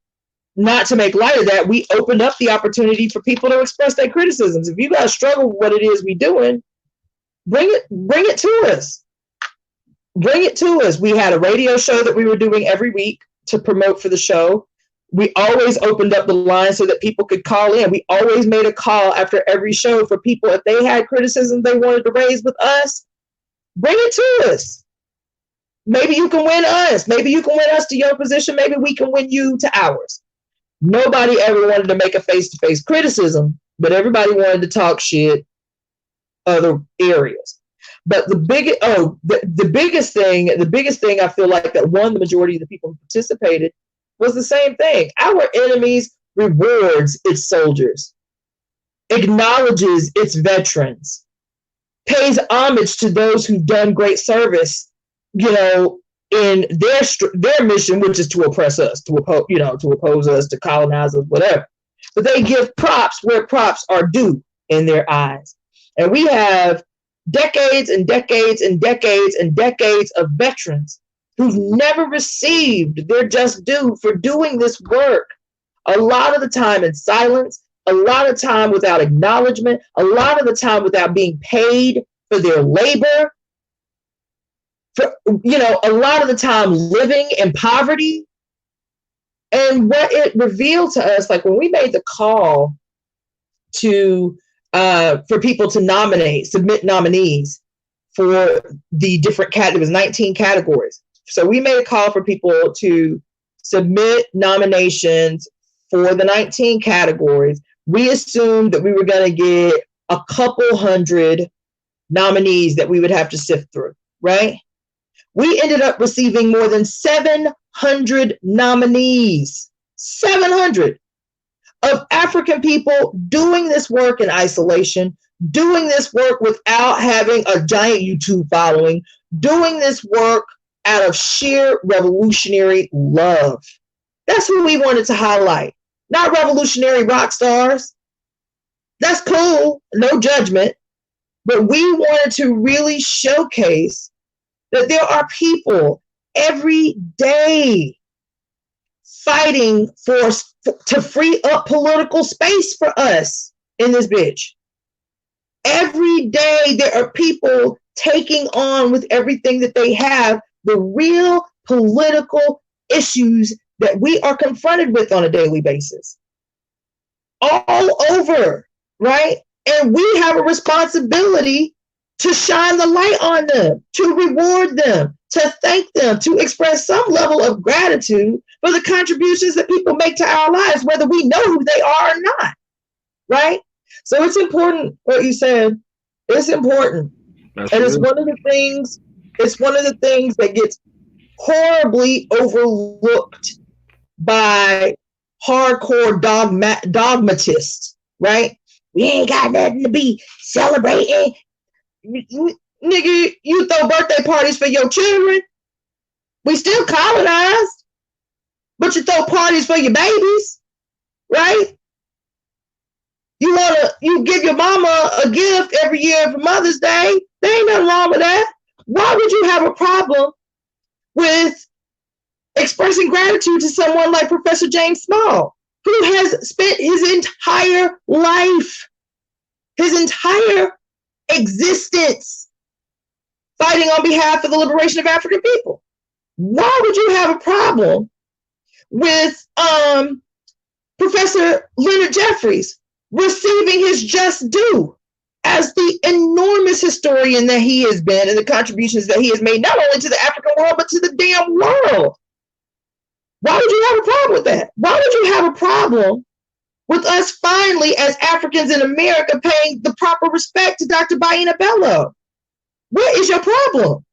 not to make light of that, we opened up the opportunity for people to express their criticisms. If you guys struggle with what it is we doing, bring it to us. Bring it to us. We had a radio show that we were doing every week to promote for the show. We always opened up the line so that people could call in. We always made a call after every show for people, if they had criticism they wanted to raise with us, bring it to us. Maybe you can win us. Maybe you can win us to your position. Maybe we can win you to ours. Nobody ever wanted to make a face-to-face criticism, but everybody wanted to talk shit other areas. But the biggest thing I feel like that won the majority of the people who participated was the same thing. Our enemies rewards its soldiers, acknowledges its veterans, pays homage to those who've done great service, you know, in their mission, which is to oppress us, to oppose us, to colonize us, whatever. But they give props where props are due in their eyes. And we have decades and decades and decades and decades of veterans who've never received their just due for doing this work. A lot of the time in silence, a lot of time without acknowledgement, a lot of the time without being paid for their labor, a lot of the time living in poverty. And what it revealed to us, like when we made the call to for people to submit nominees for the different it was 19 categories. So we made a call for people to submit nominations for the 19 categories. We assumed that we were going to get a couple hundred nominees that we would have to sift through, right? We ended up receiving more than 700 nominees, 700 of African people doing this work in isolation, doing this work without having a giant YouTube following, doing this work out of sheer revolutionary love. That's who we wanted to highlight, not revolutionary rock stars. That's cool, no judgment. But we wanted to really showcase that there are people every day fighting to free up political space for us in this bitch. Every day there are people taking on with everything that they have the real political issues that we are confronted with on a daily basis. All over, right? And we have a responsibility to shine the light on them, to reward them, to thank them, to express some level of gratitude for the contributions that people make to our lives, whether we know who they are or not, right? So it's important what you said. It's important. That's and real. it's one of the things that gets horribly overlooked by hardcore dogmatists, right? We ain't got nothing to be celebrating. Nigga, you throw birthday parties for your children. We still colonized, but you throw parties for your babies, right? You give your mama a gift every year for Mother's Day. There ain't nothing wrong with that. Why would you have a problem with expressing gratitude to someone like Professor James Small, who has spent his entire existence fighting on behalf of the liberation of African people. Why would you have a problem with Professor Leonard Jeffries receiving his just due as the enormous historian that he has been and the contributions that he has made, not only to the African world, but to the damn world? Why would you have a problem with that? Why would you have a problem with us finally, as Africans in America, paying the proper respect to Dr. Baina Bello? What is your problem?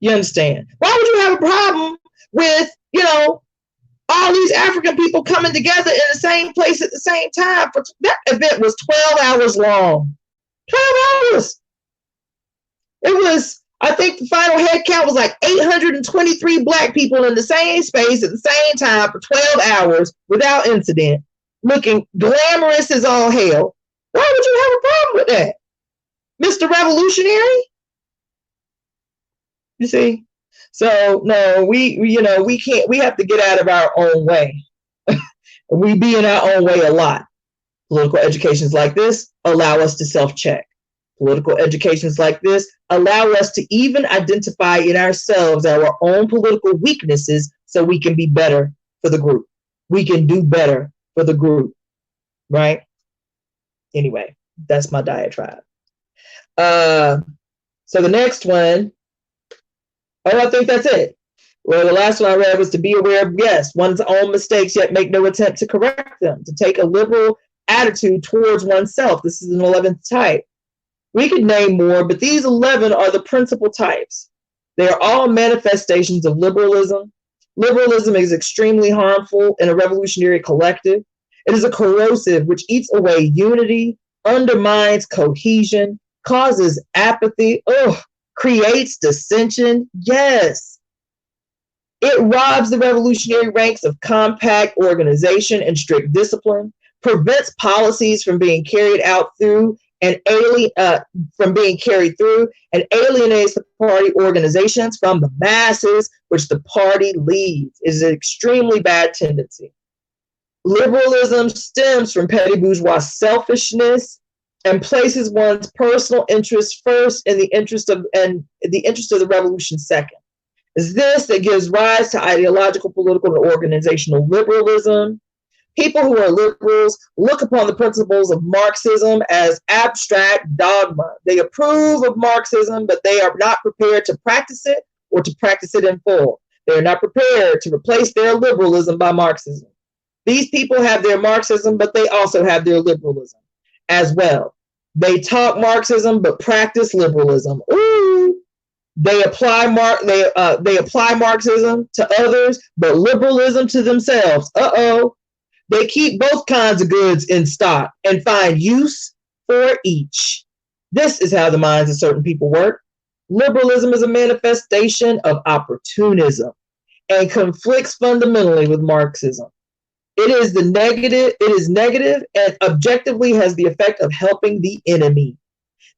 You understand? Why would you have a problem with, all these African people coming together in the same place at the same time? That event was 12 hours long. 12 hours. It was, I think the final head count was like 823 Black people in the same space at the same time for 12 hours without incident, looking glamorous as all hell. Why would you have a problem with that, Mr. Revolutionary? You see? So no, we can't. We have to get out of our own way. We be in our own way a lot. Political educations like this allow us to self-check. Political educations like this allow us to even identify in ourselves our own political weaknesses so we can be better for the group. We can do better for the group, right? Anyway, that's my diatribe. So the next one, I think that's it. Well, the last one I read was to be aware of, yes, one's own mistakes, yet make no attempt to correct them, to take a liberal attitude towards oneself. This is an 11th type. We could name more, but these 11 are the principal types. They are all manifestations of liberalism. Liberalism is extremely harmful in a revolutionary collective. It is a corrosive which eats away unity, undermines cohesion, causes apathy, creates dissension. Yes. It robs the revolutionary ranks of compact organization and strict discipline, prevents policies from being carried out through and alienates the party organizations from the masses, which the party leads. It is an extremely bad tendency. Liberalism stems from petty bourgeois selfishness and places one's personal interest first and the interest of the revolution second. It's this that gives rise to ideological, political, and organizational liberalism. People who are liberals look upon the principles of Marxism as abstract dogma. They approve of Marxism, but they are not prepared to practice it or to practice it in full. They are not prepared to replace their liberalism by Marxism. These people have their Marxism, but they also have their liberalism as well. They talk Marxism, but practice liberalism. Ooh. They apply Marxism to others, but liberalism to themselves. They keep both kinds of goods in stock and find use for each. This is how the minds of certain people work. Liberalism is a manifestation of opportunism and conflicts fundamentally with Marxism. It is negative and objectively has the effect of helping the enemy.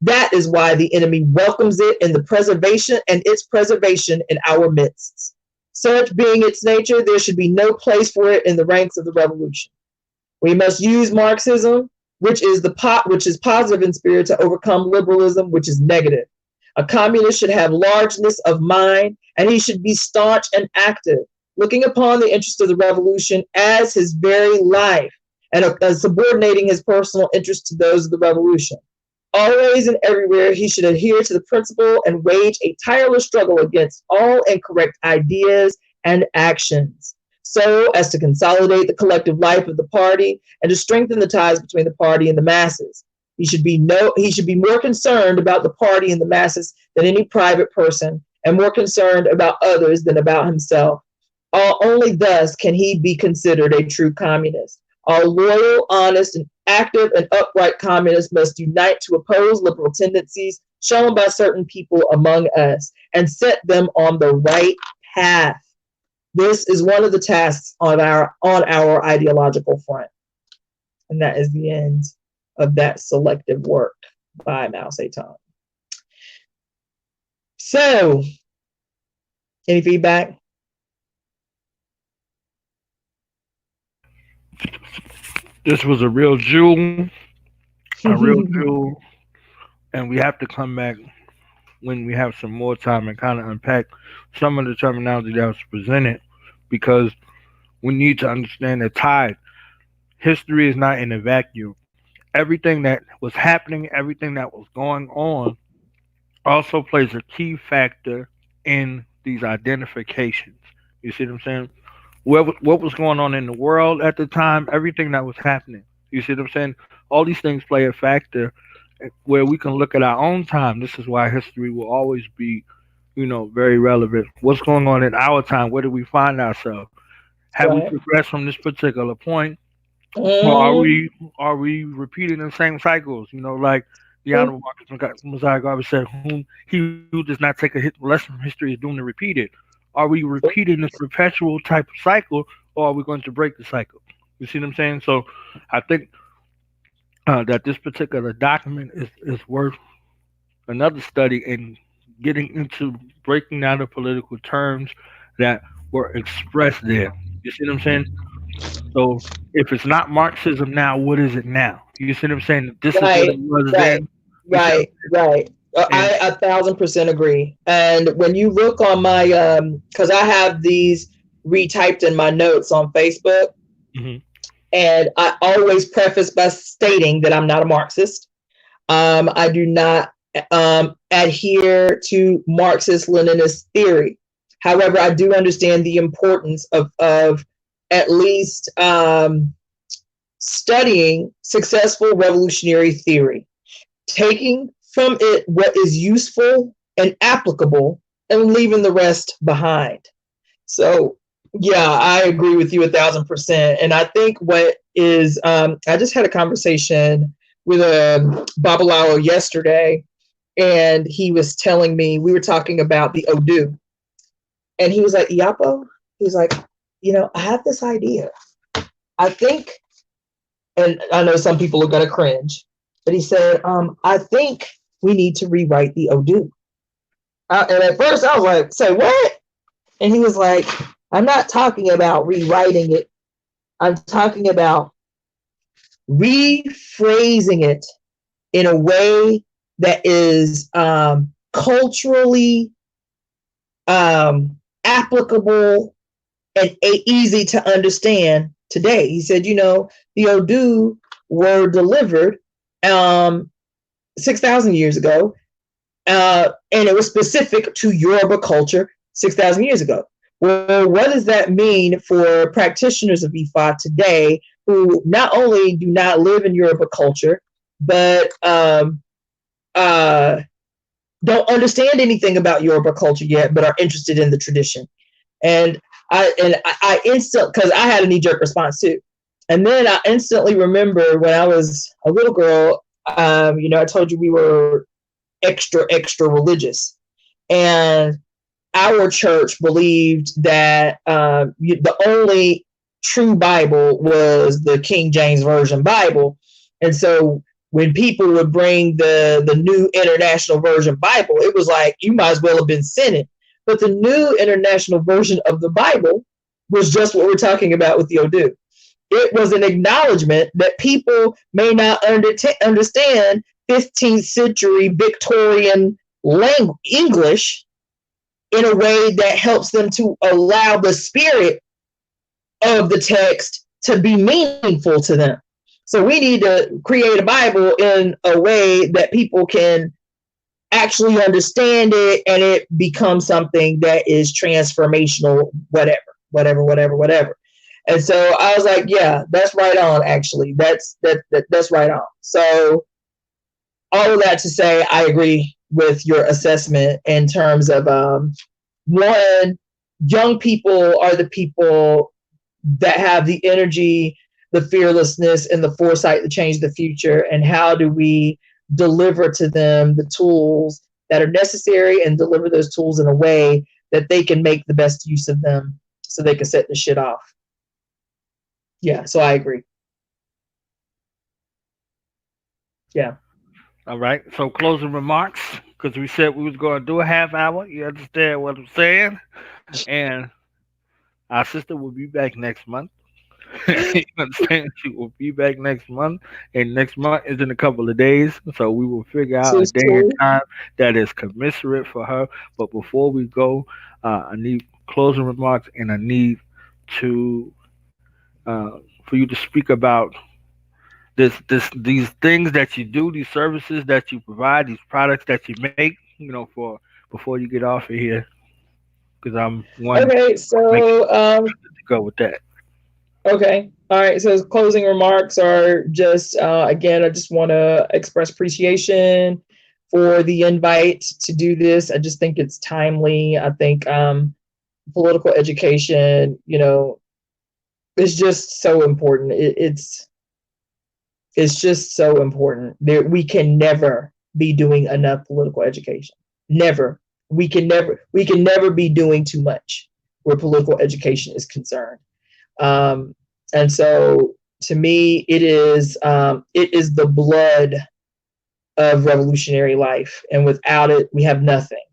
That is why the enemy welcomes it in its preservation in our midst. Such being its nature, there should be no place for it in the ranks of the revolution. We must use Marxism, which is positive in spirit, to overcome liberalism, which is negative. A communist should have largeness of mind, and he should be staunch and active, looking upon the interest of the revolution as his very life, and subordinating his personal interests to those of the revolution. Always and everywhere, he should adhere to the principle and wage a tireless struggle against all incorrect ideas and actions, so as to consolidate the collective life of the party and to strengthen the ties between the party and the masses. He should be more concerned about the party and the masses than any private person, and more concerned about others than about himself. Only thus can he be considered a true communist. All loyal, honest, and active and upright communists must unite to oppose liberal tendencies shown by certain people among us and set them on the right path. This is one of the tasks on our ideological front. And that is the end of that selective work by Mao Zedong. So, any feedback? This was a real jewel, a real jewel and we have to come back when we have some more time and kind of unpack some of the terminology that was presented, because we need to understand the tide. History is not in a vacuum. Everything that was happening, everything that was going on, also plays a key factor in these identifications. You see what I'm saying? What was going on in the world at the time, everything that was happening. You see what I'm saying? All these things play a factor where we can look at our own time. This is why history will always be, very relevant. What's going on in our time? Where do we find ourselves? Have we Right. progressed from this particular point, or are Mm-hmm. we repeating the same cycles? Like the Honorable Marcus Mosiah Garvey said, "Whom he who does not take a lesson from history is doomed to repeat it." Are we repeating this perpetual type of cycle, or are we going to break the cycle? You see what I'm saying? So, I think that this particular document is worth another study in getting into breaking down the political terms that were expressed there. You see what I'm saying? So if it's not Marxism now, what is it now? You see what I'm saying? This is what it Right, was right, then. You see what I'm right, right. saying? I 1,000% agree. And when you look on my, because I have these retyped in my notes on Facebook, And and I always preface by stating that I'm not a Marxist. I do not adhere to Marxist Leninist theory. However, I do understand the importance of at least studying successful revolutionary theory, taking from it what is useful and applicable, and leaving the rest behind. So, yeah, I agree with you 1,000%. And I think what is, I just had a conversation with a Babalawo yesterday, and he was telling me, we were talking about the Odu, and he was like, Iyapo, he's like, I have this idea. I think, and I know some people are going to cringe, but he said, I think we need to rewrite the Odu. And at first I was like, say what? And he was like, I'm not talking about rewriting it. I'm talking about rephrasing it in a way that is culturally applicable and easy to understand today. He said, the Odu were delivered 6,000 years ago, and it was specific to Yoruba culture 6,000 years ago. Well, what does that mean for practitioners of Ifa today who not only do not live in Yoruba culture, but uh, don't understand anything about Yoruba culture yet, but are interested in the tradition? And I instantly, because I had a knee jerk response too. And then I instantly remember when I was a little girl, I told you we were extra religious. And our church believed that the only true Bible was the King James Version Bible. And so when people would bring the New International Version Bible, it was like, you might as well have been sinning. But the New International Version of the Bible was just what we're talking about with the Odu. It was an acknowledgement that people may not understand 15th century Victorian English in a way that helps them to allow the spirit of the text to be meaningful to them. So we need to create a Bible in a way that people can actually understand it, and it becomes something that is transformational, whatever. And so I was like, yeah, that's right on. Actually, that's right on. So all of that to say, I agree with your assessment in terms of one, young people are the people that have the energy, the fearlessness, and the foresight to change the future. And how do we deliver to them the tools that are necessary and deliver those tools in a way that they can make the best use of them so they can set the shit off? Yeah, so I agree. Yeah. all right. So closing remarks, because we said we was going to do a half hour. You understand what I'm saying? And our sister will be back next month. You understand? She will be back next month, and next month is in a couple of days. So we will figure out a Sis day and too. time that is commensurate for her. But before we go, I need closing remarks, and I need to for you to speak about these things that you do, these services that you provide, these products that you make. For before you get off of here, because I'm one Okay, make sure so to go with that. okay. All right. So closing remarks are just again, I just want to express appreciation for the invite to do this. I just think it's timely. I think political education, is just so important. It's just so important. We can never be doing enough political education. Never. We can never be doing too much where political education is concerned. Um, and so to me, it is the blood of revolutionary life, and without it, we have nothing.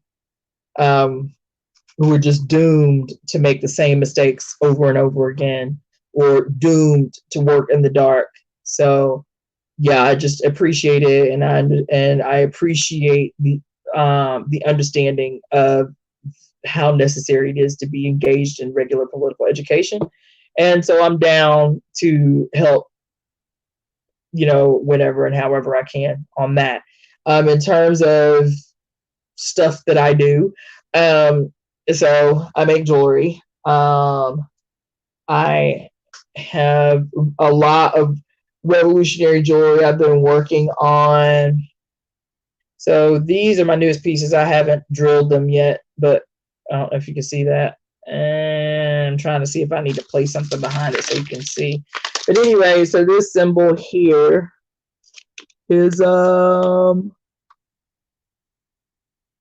Um, we're just doomed to make the same mistakes over and over again, or doomed to work in the dark. So yeah, I just appreciate it, and I appreciate the understanding of how necessary it is to be engaged in regular political education. And so I'm down to help, whenever and however I can on that. In terms of stuff that I do, um, so I make jewelry. I have a lot of revolutionary jewelry I've been working on. So these are my newest pieces. I haven't drilled them yet, but I don't know if you can see that. And I'm trying to see if I need to place something behind it so you can see. But anyway, so this symbol here is an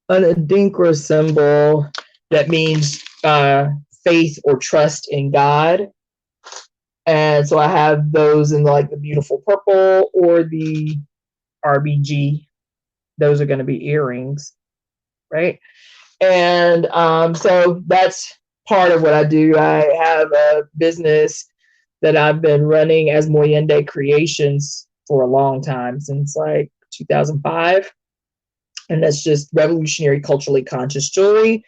Adinkra symbol that means faith or trust in God. And so I have those in like the beautiful purple or the RBG. Those are going to be earrings, right? And so that's part of what I do. I have a business that I've been running as Moyende Creations for a long time, since like 2005. And that's just revolutionary, culturally conscious jewelry.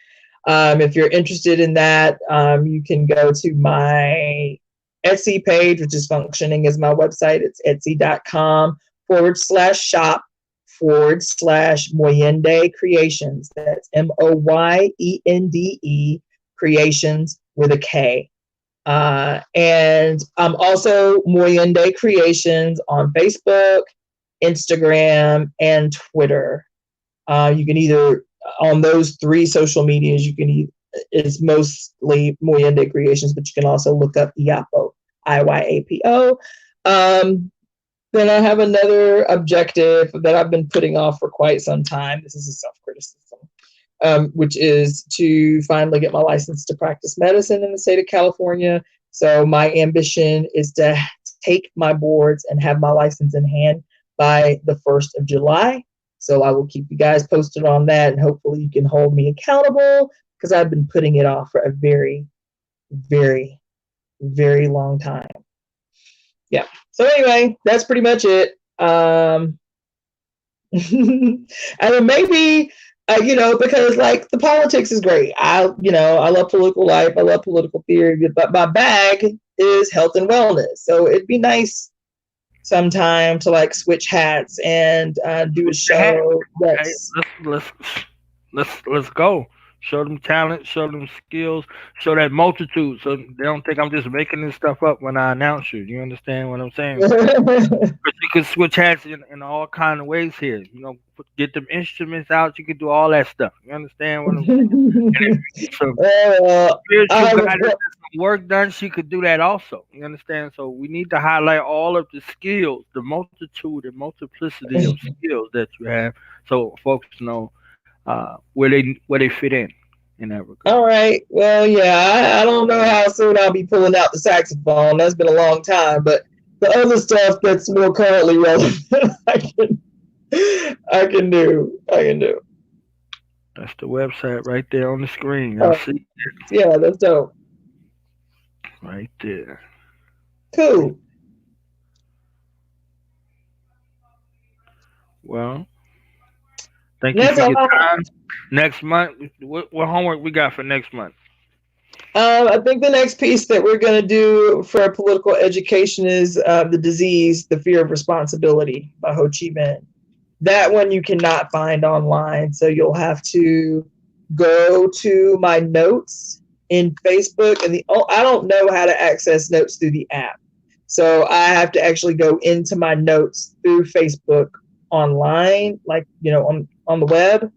If you're interested in that, you can go to my Etsy page, which is functioning as my website. It's etsy.com/shop// Moyende Creations. That's Moyende Creations with a K. And I'm also Moyende Creations on Facebook, Instagram, and Twitter. You can either, on those three social medias, it's mostly Moyende Creations, but you can also look up Iyapo, Iyapo. Then I have another objective that I've been putting off for quite some time. This is a self-criticism, which is to finally get my license to practice medicine in the state of California. So my ambition is to take my boards and have my license in hand by the 1st of July. So I will keep you guys posted on that, and hopefully you can hold me accountable, because I've been putting it off for a very, very, very long time. Yeah. So anyway, that's pretty much it. And then maybe, because like the politics is great. I love political life. I love political theory, but my bag is health and wellness. So it'd be nice sometime to like switch hats and do a Hey, show hey, that's let's go. Show them talent, show them skills, show that multitude, so they don't think I'm just making this stuff up when I announce you. You understand what I'm saying? But you can switch hats in all kind of ways here. Get them instruments out. You can do all that stuff. You understand what I'm saying? And if you need some I spiritual have a, guidance and some work done, she could do that also. You understand? So we need to highlight all of the skills, the multitude and multiplicity of skills that you have, so folks know where they fit in that regard. all right. Well, yeah, I don't know how soon I'll be pulling out the saxophone. That's been a long time, but the other stuff that's more currently relevant, I can do. I can do. That's the website right there on the screen. Y'all Uh, see yeah, that's dope. right there. Cool. Well, thank you That's for all your I have. time. Next month, what homework we got for next month? I think the next piece that we're going to do for political education is The Disease, The Fear of Responsibility by Ho Chi Minh. That one you cannot find online, so you'll have to go to my notes in Facebook. And I don't know how to access notes through the app. So I have to actually go into my notes through Facebook online, like, on the web.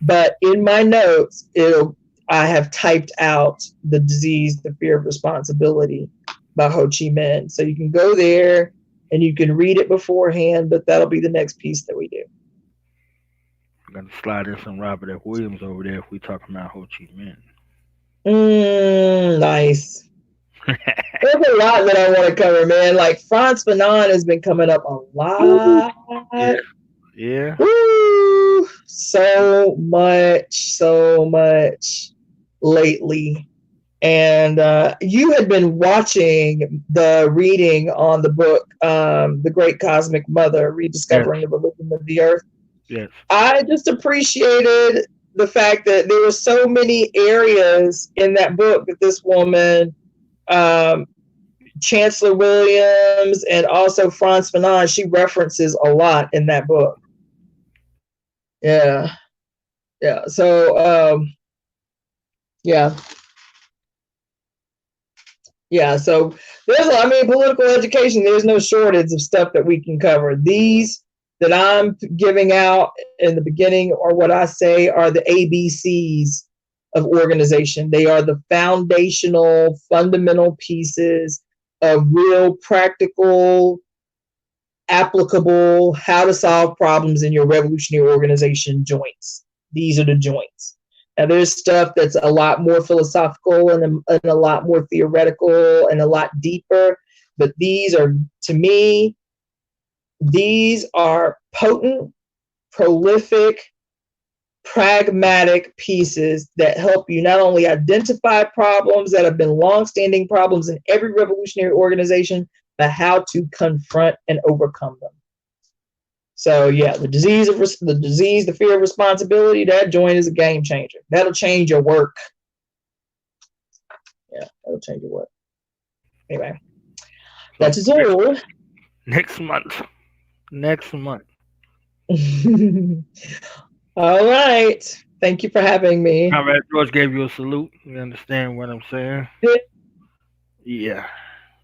But in my notes, I have typed out The Disease, The Fear of Responsibility by Ho Chi Minh. So you can go there and you can read it beforehand, but that'll be the next piece that we do. I'm gonna slide in some Robert F. Williams over there if we talking about Ho Chi Minh. Nice. There's a lot that I want to cover, man. Like Frantz Fanon has been coming up a lot. Yeah, yeah. Woo! So much lately. And you had been watching the reading on the book, The Great Cosmic Mother, Yes, Rediscovering the Religion of the Earth. yes. I just appreciated the fact that there were so many areas in that book that this woman, um, Chancellor Williams, and also Frantz Fanon, she references a lot in that book. Yeah, yeah. So, yeah, yeah. So political education. There's no shortage of stuff that we can cover. These that I'm giving out in the beginning, or what I say, are the ABCs of organization. They are the foundational, fundamental pieces of real practical, applicable, how to solve problems in your revolutionary organization joints. These are the joints. Now, there's stuff that's a lot more philosophical and a lot more theoretical and a lot deeper, but these are, to me, these are potent, prolific, pragmatic pieces that help you not only identify problems that have been longstanding problems in every revolutionary organization, but how to confront and overcome them. So yeah, the disease, the fear of responsibility, that joint is a game changer. That'll change your work. Yeah, that'll change your work. Anyway, So that's his all. next month. Next month. All right. Thank you for having me. Comrade George gave you a salute. You understand what I'm saying? Did, Yeah.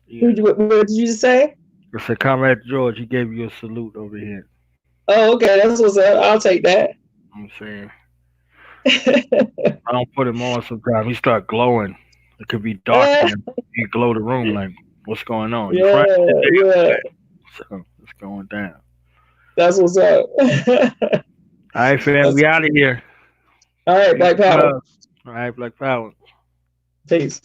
Yeah. what did you say? I said, Comrade George, he gave you a salute over here. Oh, okay. That's what's up. I'll take that. I'm saying. I don't put him on sometimes. He start glowing. It could be dark in there. He glow the room like, what's going on? You Yeah, friend? yeah. So it's going down. That's what's up. All right, fam. We out of here. All right, Peace Black and Power. love. All right, Black Power. Peace.